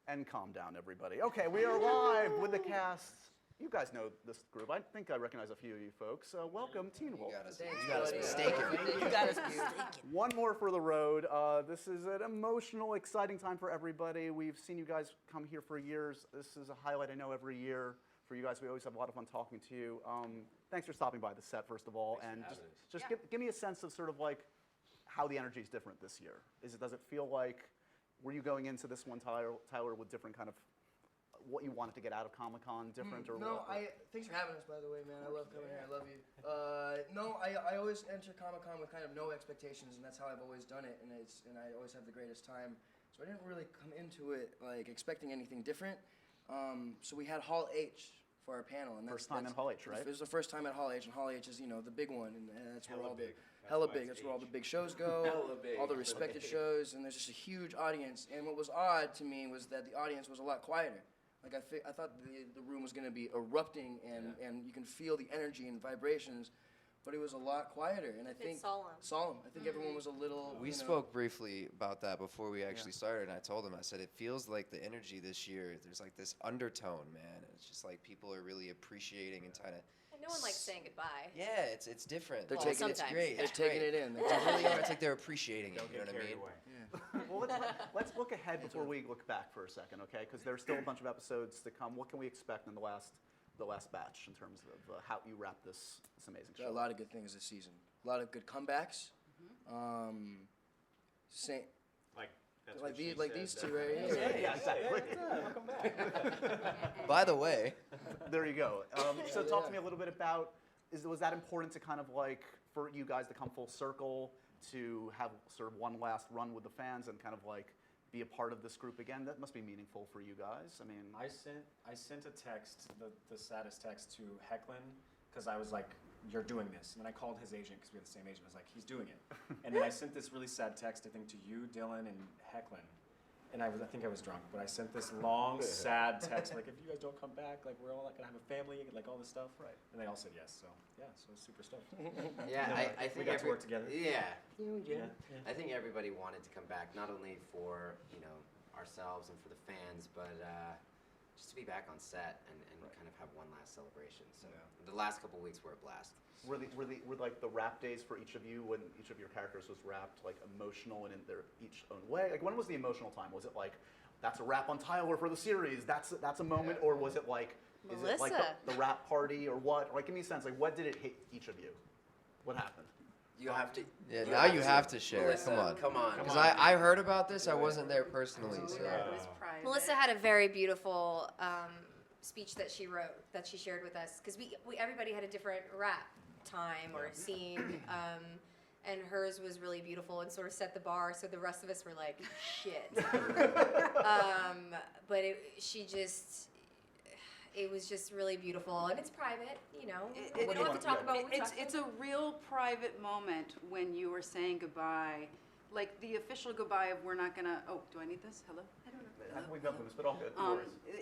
And calm down, everybody. Okay, we are live with the cast. You guys know this group. I think I recognize a few of you folks. Welcome, Teen Wolf. You got us mistaken. One more for the road. This is an emotional, exciting time for everybody. We've seen you guys come here for years. This is a highlight I know every year for you guys. We always have a lot of fun talking to you. Thanks for stopping by the set, first of all. And just give me a sense of sort of like how the energy is different this year. Does it feel like, were you going into this one, Tyler, with different kind of what you wanted to get out of Comic-Con, different or no, what? Thanks for having us, by the way, man. I love coming here. I love you. No, I always enter Comic-Con with kind of no expectations, and that's how I've always done it, and I always have the greatest time. So I didn't really come into it like expecting anything different. So we had Hall H for our panel, and First time in Hall H, right? It was the first time at Hall H, and Hall H is the big one, and that's where Hella big. That's where all the big shows go, all the respected shows, and there's just a huge audience. And what was odd to me was that the audience was a lot quieter. Like I thought the room was going to be erupting, and you can feel the energy and vibrations, but it was a lot quieter. And I think solemn. I think everyone was a little. We spoke briefly about that before we actually started, and I told him, I said, it feels like the energy this year. There's like this undertone, man. It's just like people are really appreciating and trying to. No one likes saying goodbye. Yeah, it's different. They're taking it's great. They're taking it in. They really are. It's like they're appreciating it. You know what I mean? Well, let's look ahead before we look back for a second, okay? Because there's still a bunch of episodes to come. What can we expect in the last batch in terms of how you wrap this amazing show? A lot of good things this season. A lot of good comebacks. Like these two right here. Yeah, exactly. Welcome back. By the way, there you go. So talk to me a little bit about, was that important to kind of like, for you guys to come full circle, to have sort of one last run with the fans and kind of like be a part of this group again? That must be meaningful for you guys. I mean, I sent a text, the saddest text to Hecklin, because I was like, you're doing this. And then I called his agent, because we have the same agent. I was like, he's doing it. And then I sent this really sad text, I think, to you, Dylan, and Hecklin. And I think I was drunk, but I sent this long, sad text, like, if you guys don't come back, like, we're all like gonna have a family, like all this stuff. Right. And they all said yes, so yeah, so I was super stoked. Yeah, I think we got to work together. Yeah. Yeah. I think everybody wanted to come back, not only for ourselves and for the fans, but just to be back on set and kind of have one last celebration. So the last couple weeks were a blast. Were like the wrap days for each of you, when each of your characters was wrapped, like emotional and in their each own way? Like, when was the emotional time? Was it like, that's a wrap on Tyler for the series, that's a moment, or was it like, is it like the wrap party or what? Like, give me a sense, like, what did it hit each of you? What happened? You have to. yeah, now you have to share. Melissa, come on. Because I heard about this. I wasn't there personally. So. Melissa had a very beautiful speech that she wrote, that she shared with us, because everybody had a different rap time or scene, and hers was really beautiful and sort of set the bar, so the rest of us were like, shit. But it was just really beautiful, and it's private, we don't have to talk about what we talk about. It's a real private moment when you are saying goodbye, like the official goodbye of we're not gonna, do I need this? Hello? I don't know. We've got this, but all good.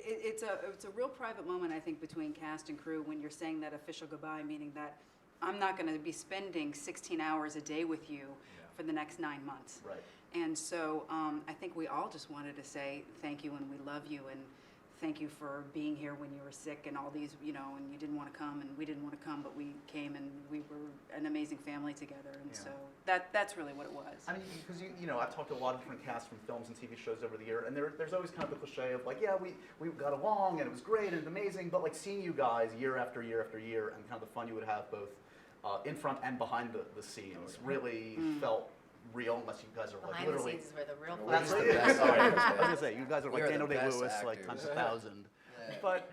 It's a real private moment, I think, between cast and crew when you're saying that official goodbye, meaning that I'm not going to be spending 16 hours a day with you for the next 9 months. Right. And so I think we all just wanted to say thank you and we love you and thank you for being here when you were sick and all these, and you didn't want to come and we didn't want to come, but we came and we were an amazing family together. And so that's really what it was. I mean, because I've talked to a lot of different casts from films and TV shows over the year, and there's always kind of the cliche of like, we got along and it was great and amazing, but like seeing you guys year after year after year and kind of the fun you would have both in front and behind the scenes really felt real, unless you guys are like behind literally. The scenes is where the real fun That's is. right. Sorry, I was gonna say you guys are like You're Daniel the best Day-Lewis, like actors. times 1,000. But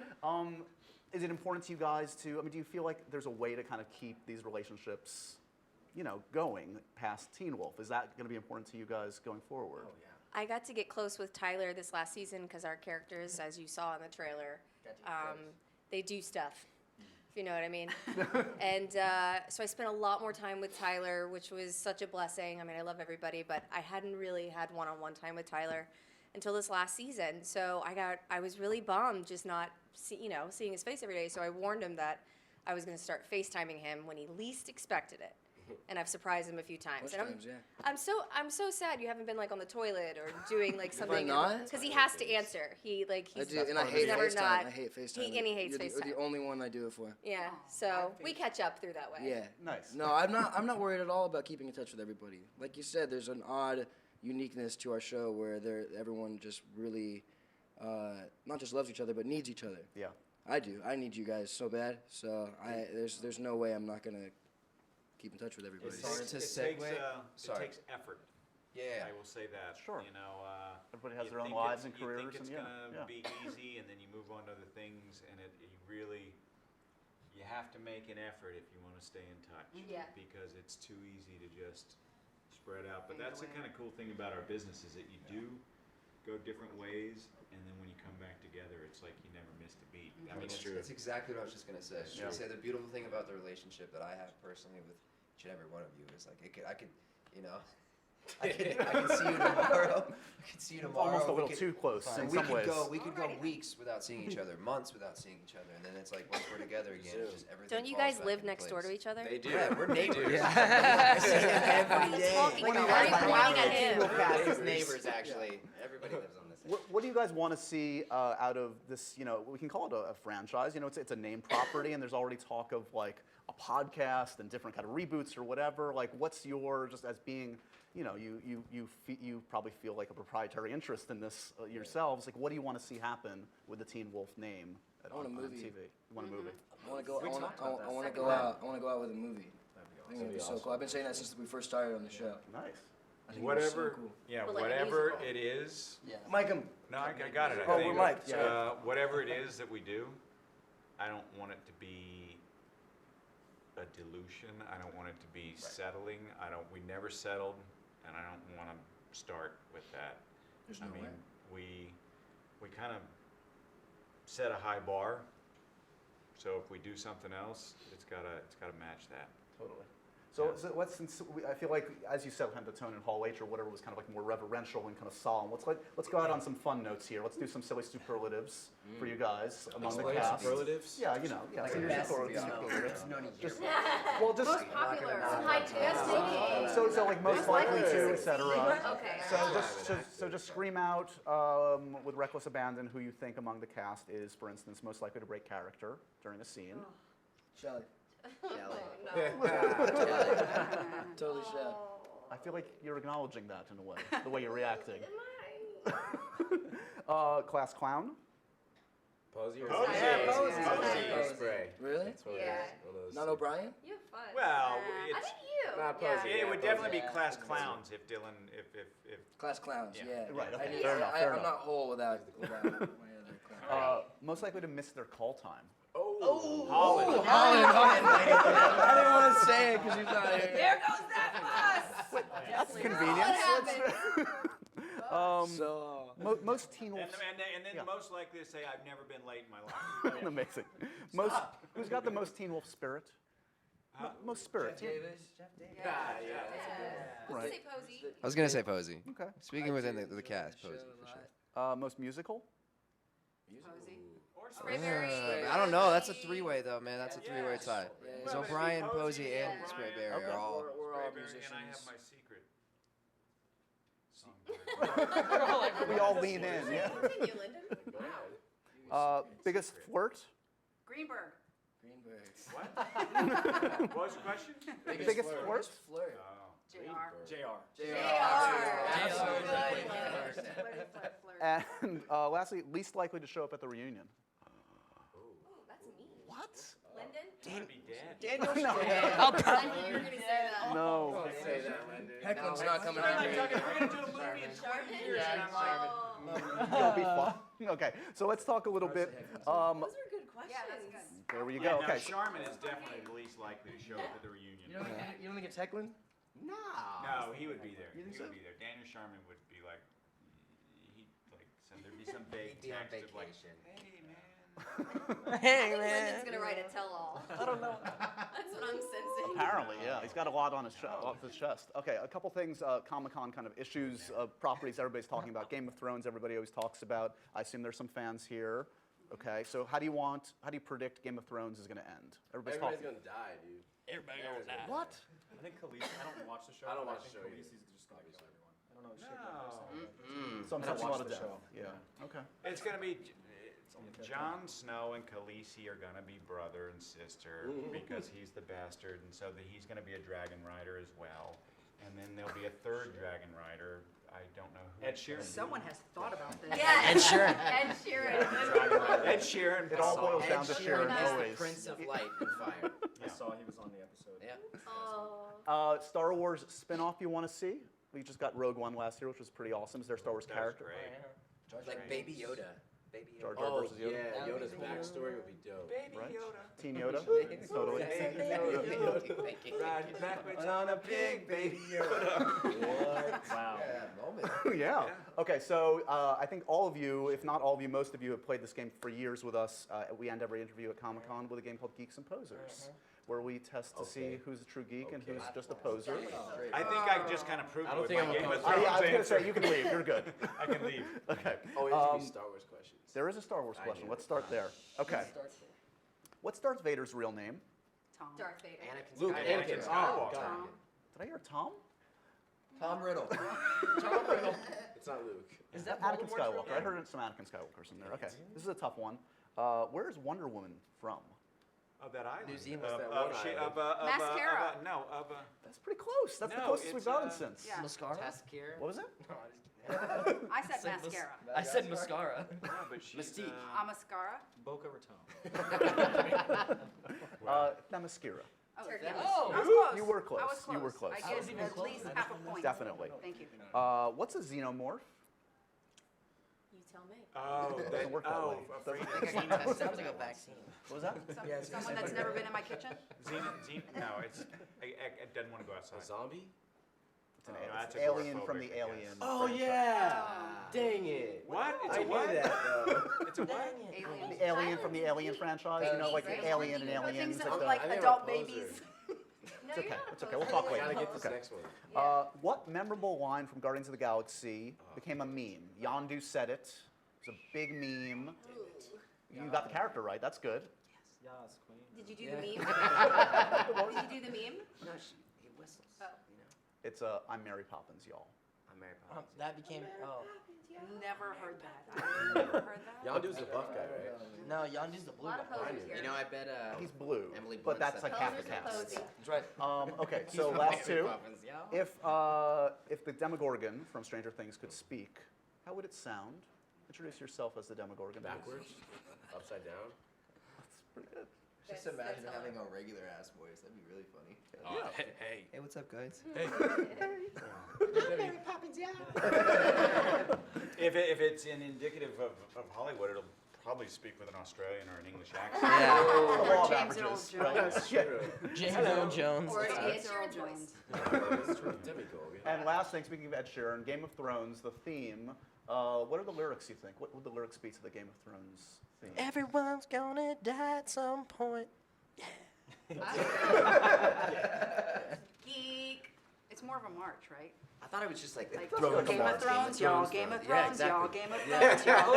is it important to you guys to? I mean, do you feel like there's a way to kind of keep these relationships, going past Teen Wolf? Is that going to be important to you guys going forward? Oh yeah. I got to get close with Tyler this last season because our characters, as you saw in the trailer, they do stuff, if you know what I mean. And so I spent a lot more time with Tyler, which was such a blessing. I mean, I love everybody, but I hadn't really had one-on-one time with Tyler until this last season. So I was really bummed just not seeing his face every day. So I warned him that I was going to start FaceTiming him when he least expected it. and I've surprised him a few times. Most And times, yeah. I'm so sad you haven't been like on the toilet or doing like something. not? Because he has to answer. He's I do, and I he's hate never FaceTime. not. I hate FaceTime. And he hates You're FaceTime. the only one I do it for. Yeah, so we catch up through that way. Yeah. Nice. No, I'm not worried at all about keeping in touch with everybody. Like you said, there's an odd uniqueness to our show where everyone just really not just loves each other but needs each other. Yeah. I do. I need you guys so bad. So there's no way I'm not gonna keep in touch with everybody. Sorry. It takes effort. Yeah. I will say that. Sure. You know, Everybody has you their own think lives it's- and careers, You think it's and gonna yeah. be easy, and then you move on to other things, and you have to make an effort if you want to stay in touch. Yeah. Because it's too easy to just spread out. But that's the kind of cool thing about our business is that you do go different ways, and then when you come back together, it's like you never missed a beat. I mean, That's exactly what I was just gonna say. Yeah. Say the beautiful thing about the relationship that I have personally with each and every one of you is like I could, you know, I can see you tomorrow. I can see you tomorrow. Almost a We little could- too close in we some could ways. we could go weeks without seeing each other, months without seeing each other, and then it's like once we're together again, it's just everything. Don't you falls guys back live into next door to place. each other? They do. Yeah, we're neighbors. Yeah. I see them every day. Talking What do you about guys it, want? pointing at him. It's neighbors, actually. Everybody lives on this. What do you guys want to see out of this? You know, we can call it a franchise. You know, it's a name property, and there's already talk of like a podcast and different kind of reboots or whatever. Like, what's your just as being, you know, you probably feel like a proprietary interest in this yourselves. Like, what do you want to see happen with the Teen Wolf name I want a on movie. TV? You want a movie? I want to go. I want talked about to that. I want to go out. I want to go out with a movie. I think it'd be so cool. I've been saying that since we first started on the show. Nice. I think it'd be whatever, so cool. yeah, But like a whatever musical. it is. Yeah. Mike, No, I got it. I Oh, think. we're mic'd, yeah. Whatever it is that we do, I don't want it to be a dilution. I don't want it to be settling. We never settled, and I don't want to start with that. There's I no mean, way. we kind of set a high bar. So if we do something else, it's gotta match that. Totally. So, I feel like, as you said, kind of the tone in Hall H or whatever was kind of like more reverential and kind of solemn. Let's go out on some fun notes here. Let's do some silly superlatives for you guys among the cast. Yeah, you know, yeah. Some superlatives. Just, well, just Most popular. Some high testing. so like most likely to, etc. Okay. So just scream out with reckless abandon who you think among the cast is, for instance, most likely to break character during a scene. Shelley. No. Totally Shelley. I feel like you're acknowledging that in a way, the way you're reacting. Am I? Class clown. Posey or Posey. Yeah, Posey. Spray. Really? That's what Yeah. it is. One of those Not two. O'Brien? You have fun. Well, I it's think you. Not Yeah. Posey. it would Yeah, definitely be yeah. class clowns if Dylan if Class clowns. Yeah. Yeah. Right, okay, I need- fair enough, I, fair I'm enough. not whole without my other clown. Most likely to miss their call time. Holland. I didn't want to say it because he's not here. There goes that bus. That's What convenient. happened? So, Most Teen And Wolves. then Yeah. most likely to say I've never been late in my life. Amazing. Who's got the most Teen Wolf spirit? Most spirit. Davis. Right. Say Posey. I was gonna say Posey. Okay. Speaking within the cast, Posey for sure. Most musical. Posey. Or Sprayberry. I don't know. That's a three-way though, man. That's a three-way Yes. tie. Yeah. Because Well, O'Brien, Posey, Posey, and O'Brien. Sprayberry Okay. are all. We're all Sprayberry, musicians. and I have my secret. Songbird. We all lean in. Yeah. Continue, Lyndon. Biggest flirt. Greenberg. Greenberg. What was the question? Biggest flirt. Biggest flirt. Oh, JR. JR. And lastly, least likely to show up at the reunion. Oh, that's me. What? Lyndon? I'm gonna be dead. No. I knew you were going to say that. No. Don't say that, Lyndon. Hecklin's not coming We're out like here. talking, we're gonna do a movie in 20 years, and I'm like, You'll be fun. Okay, so let's talk a little bit. Those were good questions. Yeah, that's good. There you yeah, go. now Okay. Charmin is definitely the least likely to show up at the reunion. You don't think it's Hecklin? No. No, he would be there. You think He would so? be there. Daniel Sharman would be like, there'd be some vague He'd be on text of like, vacation. hey man. I think Lyndon's going to write a tell-all. I don't know. That's what I'm sensing. Apparently, yeah. He's got a lot on his off his chest. Okay, a couple things, Comic-Con kind of issues, properties everybody's talking about. Game of Thrones, everybody always talks about. I assume there's some fans here. Okay, so how do you predict Game of Thrones is going to end? Everybody's gonna die, dude. Everybody gonna die. What? I think Khaleesi, I don't watch the show. I don't but watch the show I think either. Khaleesi's just gonna kill everyone. I don't know. Shit, No. Some I don't such a lot watch of the death. show. Yeah. Okay. It's gonna be only Jon Snow and Khaleesi are gonna be brother and sister because he's the bastard, and so he's gonna be a dragon rider as well. And then there'll be a third dragon rider. I don't know who. Ed Sheeran. Someone has thought about this. Yeah. Ed Sheeran. Ed Sheeran. Ed Sheeran. It all boils down to Ed Sheeran is always. the Prince of Light and Fire. I saw he was on the episode. Yeah. Oh. Star Wars spin-off you want to see? We just got Rogue One last year, which was pretty awesome. Is there a Star Wars That was character? great. Like Baby Yoda. Baby Jar Yoda. Jar Oh versus Yoda? yeah, Yoda's backstory would be dope. Right? Teen Yoda? Totally. Riding backwards on a pig, Baby Yoda. Wow. Yeah. Okay, so I think all of you, if not all of you, most of you have played this game for years with us. We end every interview at Comic-Con with a game called Geeks and Posers, where we test to see who's a true geek and who's just a poser. I think I just kind of proved I it don't with think my I'm a Game of poser. Thrones Yeah, I was going to say, answer. you can leave. You're good. I can leave. Okay. Oh, it has to be Star Wars questions. There is a Star Wars question. knew Let's it. start there. Okay. What's Darth Vader's real name? Tom. Darth Vader. Anakin Luke, Skywalker. Anakin. Skywalker. Oh, God. Tom. Did I hear Tom? Tom Riddle. It's not Luke. Is that Anakin Voldemort's Skywalker. real I name? heard some Anakin Skywalkers in there. Okay. This is a tough one. Where's Wonder Woman from? Of that island. New Zealand. That one island. Mascara. That's pretty close. That's the No, closest we've it's, gotten uh, since. Yeah. Mascara? Taskir. What was it? I said mascara. I said mascara. No, but she's, Mystique. A mascara? Boca Raton. Themyscira. Oh, Turkey. that Oh. I was close. You were close. I was close. You were close. I I get was even at closer. least half a point. Definitely. Thank you. What's a xenomorph? You tell me. Oh, that, Doesn't work that way. Sounds like a vaccine. What was that? Someone that's never been in my kitchen? No, it's. I didn't want to go outside. A zombie? It's an No, that's alien agoraphobic, from the I guess. Alien. Oh franchise. yeah! Dang it! What? It's I a knew what? that though. It's a what? Alien. The alien from the Alien franchise. You know, like Right? Alien and You know, Aliens. things that like look the- like I think I'm adult a poser. babies. No, It's okay. you're not It's okay. We'll talk I later. gotta get this Okay. next one. What memorable line from Guardians of the Galaxy became a meme? Yondu said it. It was a big meme. You got the character right. That's good. Yes, queen. Did you do the meme? Did you do the meme? No, he whistles. Oh. You know, It's I'm Mary Poppins, y'all. I'm Mary Poppins. That became Never heard that. I've never heard that. Yondu's the buff guy, right? no. Yondu's the A blue lot of guy. posers here. You know, I bet. He's blue, Emily but Blunt's that's like that half the Posers are cast. Posey. That's right. Okay, so last two. Poppins, yeah. If the Demogorgon from Stranger Things could speak, how would it sound? Introduce yourself as the Demogorgon. please. Backwards? Upside down? That's pretty good. Just imagine having a regular ass voice. That'd be really funny. Hey. Hey, what's up, guys? If it's indicative of Hollywood, it'll probably speak with an Australian or an English accent. Yeah. The law of James Earl averages, Jones. right? That's true. James Earl Jones. Or James it's your Earl choice. Jones. That's true. Demigod. And last thing, speaking of Ed Sheeran, Game of Thrones, the theme. What are the lyrics, you think? What would the lyrics be to the Game of Thrones theme? Everyone's gonna die at some point. Geek. It's more of a march, right? I thought it was just like, Like Thrones Game march. of Thrones, y'all. Game of Yeah, Thrones, y'all. exactly. Game of Thrones, y'all.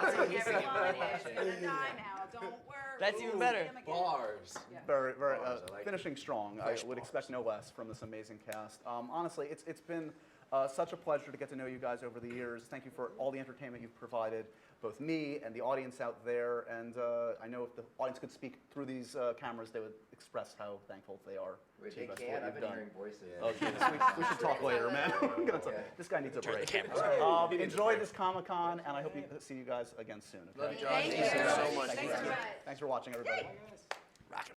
That's what he's saying. Everyone is gonna die now. Don't worry. That's even better. Bars. Very, very Bars, I like it. finishing strong. I Fresh would bars. expect no less from this amazing cast. Honestly, it's been such a pleasure to get to know you guys over the years. Thank you for all the entertainment you've provided, both me and the audience out there. And I know if the audience could speak through these cameras, they would express how thankful they are Wait, to you they guys for can't. what I've you've been done. hearing voices. Oh, Jesus, we should talk later, man. I'm gonna talk- This guy needs a break. Enjoy this Comic-Con, and I hope you see you guys again soon. Okay? Love you, John. Thank you Thank you so much. Thanks so much. Thanks for watching, everybody.